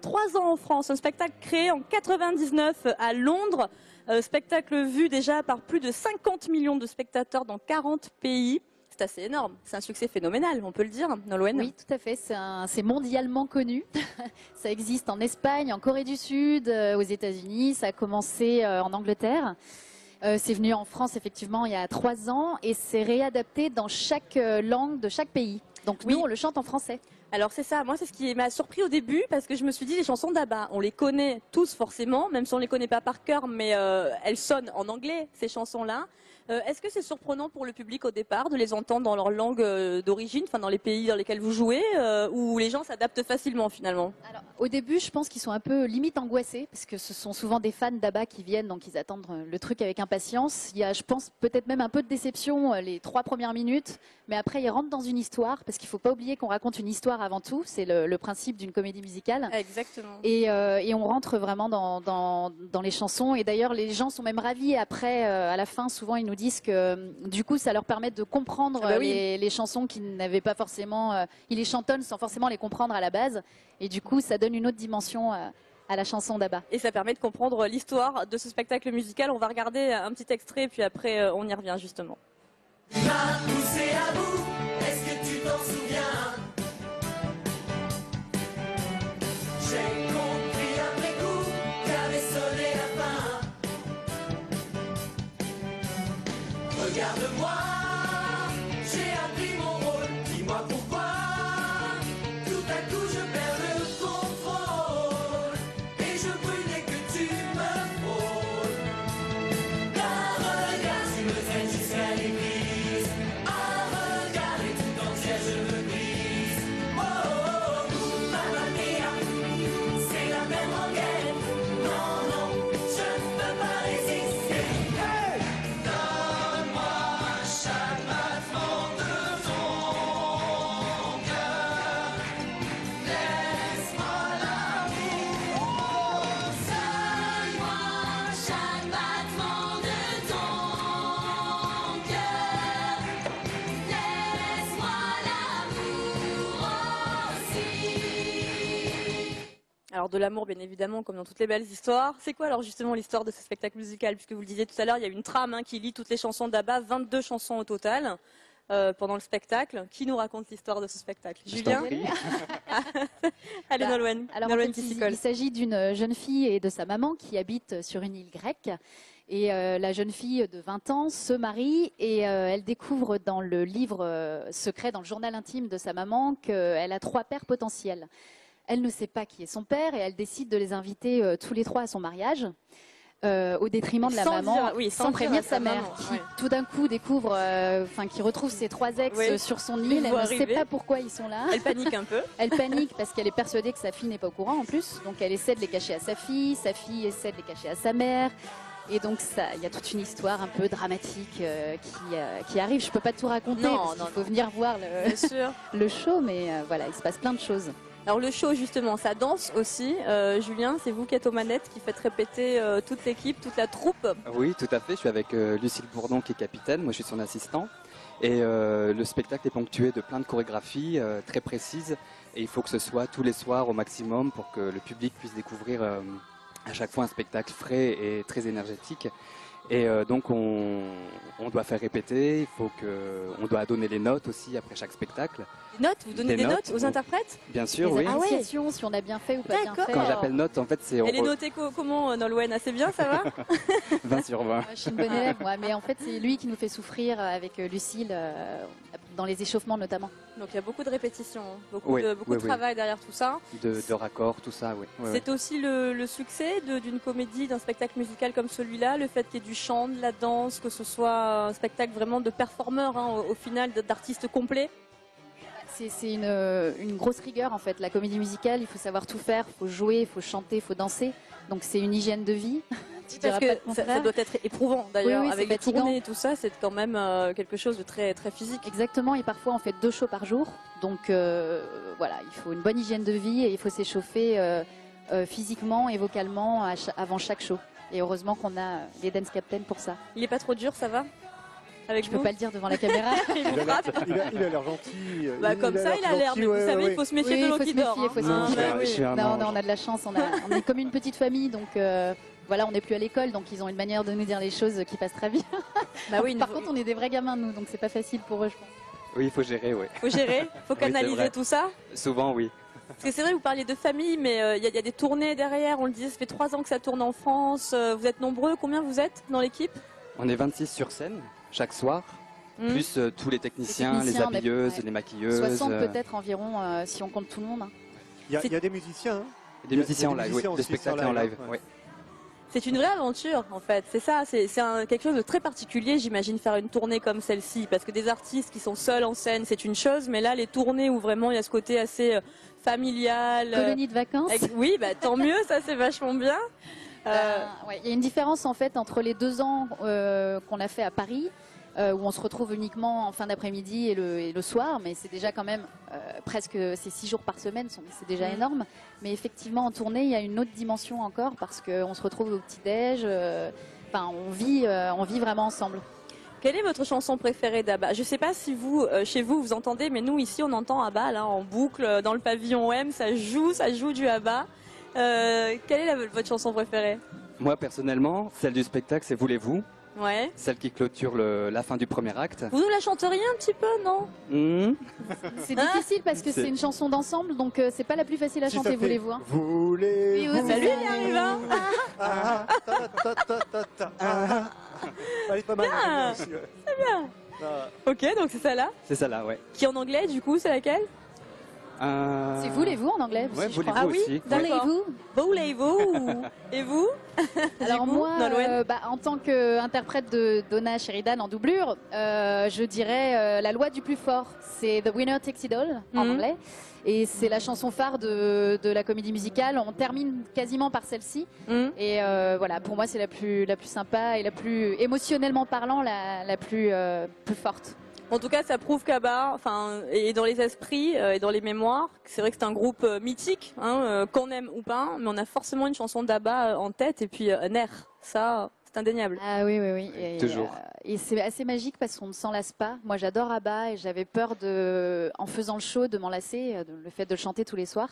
3 ans en France, un spectacle créé en 99 à Londres, spectacle vu déjà par plus de 50 millions de spectateurs dans 40 pays. C'est assez énorme, c'est un succès phénoménal, on peut le dire, Nolwenn. Oui, tout à fait, c'est mondialement connu. Ça existe en Espagne, en Corée du Sud, aux États-Unis, ça a commencé en Angleterre. C'est venu en France effectivement il y a 3 ans et c'est réadapté dans chaque langue de chaque pays. Donc nous, on le chante en français. Alors c'est ça, moi c'est ce qui m'a surpris au début parce que je me suis dit les chansons d'ABBA, on les connaît tous forcément, même si on les connaît pas par cœur, mais elles sonnent en anglais ces chansons-là. Est-ce que c'est surprenant pour le public au départ de les entendre dans leur langue d'origine, enfin dans les pays dans lesquels vous jouez, où les gens s'adaptent facilement finalement? Alors, au début, je pense qu'ils sont un peu limite angoissés parce que ce sont souvent des fans d'ABBA qui viennent, donc ils attendent le truc avec impatience. Il y a, je pense, peut-être même un peu de déception les 3 premières minutes, mais après ils rentrent dans une histoire parce qu'il faut pas oublier qu'on raconte une histoire avant tout. C'est le principe d'une comédie musicale. Exactement. Et on rentre vraiment dans les chansons. Et d'ailleurs, les gens sont même ravis après, à la fin, souvent ils nous disent que du coup, ça leur permet de comprendre les chansons qu'ils n'avaient pas forcément. Ils les chantonnent sans forcément les comprendre à la base. Et du coup, ça donne une autre dimension à la chanson d'ABBA. Et ça permet de comprendre l'histoire de ce spectacle musical. On va regarder un petit extrait, puis après on y revient justement. Il m'a poussé à bout, est-ce que tu t'en souviens? J'ai compris après coup qu'avait sonné la fin. Regarde-moi, j'ai appris mon rôle, dis-moi pourquoi. Tout à coup je perds le contrôle et je brûle dès que tu me frôles. D'un regard tu me traînes jusqu'à l'église. Un regard et tout entier je me glisse. Oh, oh, oh, mamma mia, c'est la même rengaine. Non, non, je ne peux pas résister. Hey! Donne-moi chaque battement de ton cœur. Laisse-moi l'amour. Donne-moi chaque battement de ton cœur. Laisse-moi l'amour aussi. Alors de l'amour bien évidemment, comme dans toutes les belles histoires. C'est quoi alors justement l'histoire de ce spectacle musical? Puisque vous le disiez tout à l'heure, il y a une trame qui lie toutes les chansons d'ABBA, 22 chansons au total pendant le spectacle. Qui nous raconte l'histoire de ce spectacle? Julien? Allez Nolwenn. Alors, Nolwenn en fait, qui s'y il colle. s'agit d'une jeune fille et de sa maman qui habitent sur une île grecque. Et la jeune fille de 20 ans se marie et elle découvre dans le livre secret, dans le journal intime de sa maman, qu'elle a 3 pères potentiels. Elle ne sait pas qui est son père et elle décide de les inviter tous les 3 à son mariage. Au détriment de la Sans maman, dire- oui, sans sans dire prévenir à sa sa mère, maman, qui ouais. tout d'un coup découvre, qui retrouve ses 3 ex Oui, sur son les île. Elle voit ne sait arriver. pas pourquoi ils sont là. Elle panique un peu. Elle panique parce qu'elle est persuadée que sa fille n'est pas au courant en plus. Donc elle essaie de les cacher à sa fille essaie de les cacher à sa mère. Et donc il y a toute une histoire un peu dramatique qui arrive. Je peux pas tout raconter Non, parce qu'il non, faut venir voir Bien sûr. le show, mais voilà, il se passe plein de choses. Alors le show justement, ça danse aussi. Julien, c'est vous qui êtes aux manettes, qui faites répéter toute l'équipe, toute la troupe. Oui, tout à fait. Je suis avec Lucille Bourdon qui est capitaine. Moi, je suis son assistant. Et le spectacle est ponctué de plein de chorégraphies très précises. Et il faut que ce soit tous les soirs au maximum pour que le public puisse découvrir à chaque fois un spectacle frais et très énergétique. Et donc on doit faire répéter, on doit donner les notes aussi après chaque spectacle. Des notes? Vous donnez Des des notes, notes aux interprètes? Bien sûr, Les oui. appréciations, si on a bien fait ou pas bien D'accord. fait. Quand j'appelle note, en fait, c'est Elle est notée comment, Nolwenn? Assez bien, ça va? 20 sur 20. Je suis une bonne élève, moi, mais en fait, c'est lui qui nous fait souffrir avec Lucille, dans les échauffements notamment. Donc il y a beaucoup de répétitions, beaucoup Oui, de oui, oui. travail derrière tout ça. De raccords, tout ça, oui. Ouais, ouais. C'est aussi le succès d'une comédie, d'un spectacle musical comme celui-là, le fait qu'il y ait du chant, de la danse, que ce soit un spectacle vraiment de performeurs, hein, au final, d'artistes complets. C'est une grosse rigueur en fait. La comédie musicale, il faut savoir tout faire, il faut jouer, il faut chanter, il faut danser. Donc c'est une hygiène de vie. Tu Parce diras pas le que ça contraire. doit être éprouvant d'ailleurs, Oui, oui, avec c'est les fatigant. tournées et tout ça, c'est quand même quelque chose de très, très physique. Exactement, et parfois on fait 2 shows par jour. Donc voilà, il faut une bonne hygiène de vie et il faut s'échauffer physiquement et vocalement avant chaque show. Et heureusement qu'on a les Dance Captain pour ça. Il est pas trop dur, ça va? avec Je vous. peux pas le dire devant la caméra. Il vous frappe. Il a l'air gentil. Bah, comme ça, il a l'air. Mais vous savez, il faut se méfier Oui, de il l'eau faut qui se dort. méfier, faut se hein. méfier. Ah, bah Je oui. suis un Non, ange. non, on a de la chance. On est comme une petite famille, donc voilà, on n'est plus à l'école, donc ils ont une manière de nous dire les choses qui passent très bien. Bah oui, Par contre, on est des vrais gamins, nous, donc c'est pas facile pour eux, je pense. Oui, il faut gérer, oui. faut gérer, faut c'est canaliser vrai. tout ça. Souvent, oui. Parce que c'est vrai, vous parliez de famille, mais il y a des tournées derrière. On le disait, ça fait 3 ans que ça tourne en France. Vous êtes nombreux. Combien vous êtes dans l'équipe? On est 26 sur scène chaque soir, Hmm. plus tous les techniciens, les techniciens, on est- habilleuses, ouais. les maquilleuses. 60 peut-être environ, si on compte tout le monde. Hein. Il y a des musiciens. Hein. Des musiciens en live, oui. musiciens Des aussi spectacles sur en live, live, hein, oui. C'est une vraie aventure, en fait. C'est ça. C'est quelque chose de très particulier, j'imagine, faire une tournée comme celle-ci. Parce que des artistes qui sont seuls en scène, c'est une chose. Mais là, les tournées où vraiment il y a ce côté assez familial. Colonie de vacances. Oui, bah, tant mieux. Ça, c'est vachement bien. Ouais, il y a une différence en fait entre les 2 ans qu'on a fait à Paris, où on se retrouve uniquement en fin d'après-midi et le soir, mais c'est déjà quand même presque c'est 6 jours par semaine, c'est déjà énorme. Mais effectivement en tournée, il y a une autre dimension encore parce qu'on se retrouve au petit-déj, enfin on vit vraiment ensemble. Quelle est votre chanson préférée d'ABBA? Je ne sais pas si vous, chez vous, vous entendez, mais nous ici, on entend ABBA là, en boucle dans le pavillon OM. Ça joue du ABBA. Quelle est votre chanson préférée? Moi, personnellement, celle du spectacle, c'est Voulez-vous, Ouais. celle qui clôture la fin du premier acte. Vous nous la chanteriez un petit peu, non? C'est difficile parce que C'est- c'est une chanson d'ensemble, donc c'est pas la plus facile à Si ça chanter, fait voulez-vous. Hein. Voulez-vous. Oui, Bah, lui, il y arrive, hein. Ah, ta, ta, ta, ta, ta, ah. Elle est pas mal. Bien. aussi, ouais. bien. Ah. Ok, donc c'est celle-là. C'est ça là, ouais. Qui en anglais, du coup, c'est laquelle? C'est voulez-vous en anglais aussi, Ouais, je crois. voulez-vous Ah oui, aussi. d'accord. Voulez-vous. Voulez-vous? Et vous? Alors Du coup, moi, Nolwenn en tant qu'interprète de Donna Sheridan en doublure, je dirais La loi du plus fort. C'est The Winner Takes It All en Mhm. anglais. Et c'est la chanson phare de la comédie musicale. On termine quasiment par celle-ci. Hmm. Et voilà, pour moi, c'est la plus sympa et la plus émotionnellement parlant, la plus forte. En tout cas, ça prouve qu'ABBA, enfin, et dans les esprits et dans les mémoires, c'est vrai que c'est un groupe mythique, hein, qu'on aime ou pas, mais on a forcément une chanson d'ABBA en tête et puis un air. Ça, c'est indéniable. Ah oui, oui, oui. Et, Toujours. et c'est assez magique parce qu'on ne s'en lasse pas. Moi, j'adore ABBA et j'avais peur en faisant le show, de m'en lasser, le fait de le chanter tous les soirs.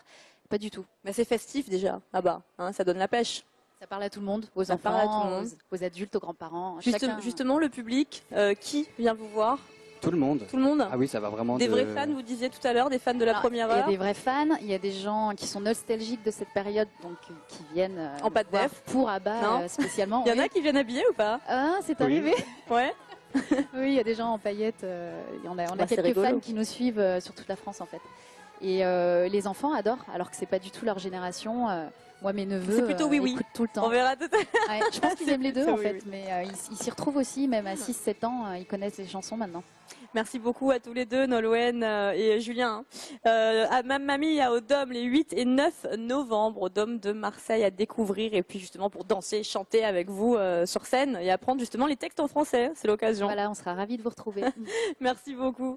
Pas du tout. Mais c'est festif déjà, ABBA, hein, ça donne la pêche. Ça parle à tout le monde, aux Ça parle à tout le enfants, monde. aux adultes, aux grands-parents. Justement, le public, qui vient vous voir? Tout le monde. Tout le monde? Ah oui, ça va vraiment Des de... vrais fans, vous disiez tout à l'heure, des fans de la Alors, première Il y a heure. des vrais fans, il y a des gens qui sont nostalgiques de cette période, donc qui viennent En pas de voir def. pour ABBA Non. spécialement. Il y en oui. a qui viennent habillés ou pas? Ah, c'est Oui. arrivé. Ouais. Oui, il y a des gens en paillettes. On a Bah, c'est quelques rigolo. fans qui nous suivent sur toute la France en fait. Et les enfants adorent, alors que c'est pas du tout leur génération. Moi, mes neveux C'est plutôt oui-oui. écoutent tout le temps. On verra tout à l'heure. Ouais, je pense qu'ils aiment les deux plutôt en fait, oui-oui. mais ils s'y retrouvent aussi, même à 6-7 ans, ils connaissent les chansons maintenant. Merci beaucoup à tous les deux, Nolwenn et Julien. À Mamie au Dôme les 8 et 9 novembre au Dôme de Marseille à découvrir et puis justement pour danser, chanter avec vous sur scène et apprendre justement les textes en français, c'est l'occasion. Voilà, on sera ravis de vous retrouver. Merci beaucoup.